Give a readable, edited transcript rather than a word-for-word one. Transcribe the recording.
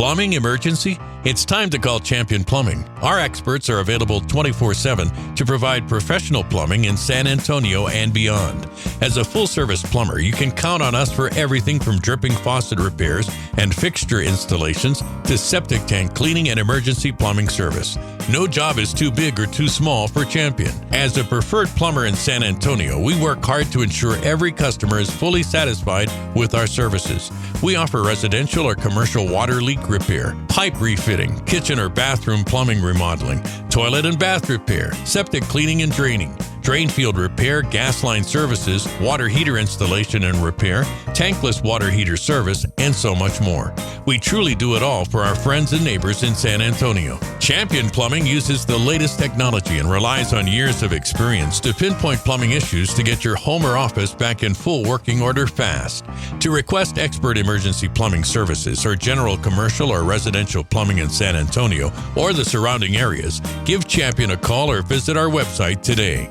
Plumbing emergency? It's time to call Champion Plumbing. Our experts are available 24/7 to provide professional plumbing in San Antonio and beyond. As a full-service plumber, you can count on us for everything from dripping faucet repairs and fixture installations to septic tank cleaning and emergency plumbing service. No job is too big or too small for Champion. As a preferred plumber in San Antonio, we work hard to ensure every customer is fully satisfied with our services. We offer residential or commercial water leak repair, pipe refitting, kitchen or bathroom plumbing remodeling, toilet and bath repair, septic cleaning and draining, drain field repair, gas line services, water heater installation and repair, tankless water heater service, and so much more. We truly do it all for our friends and neighbors in San Antonio. Champion Plumbing uses the latest technology and relies on years of experience to pinpoint plumbing issues to get your home or office back in full working order fast. To request expert emergency plumbing services or general commercial or residential plumbing in San Antonio or the surrounding areas, give Champion a call or visit our website today.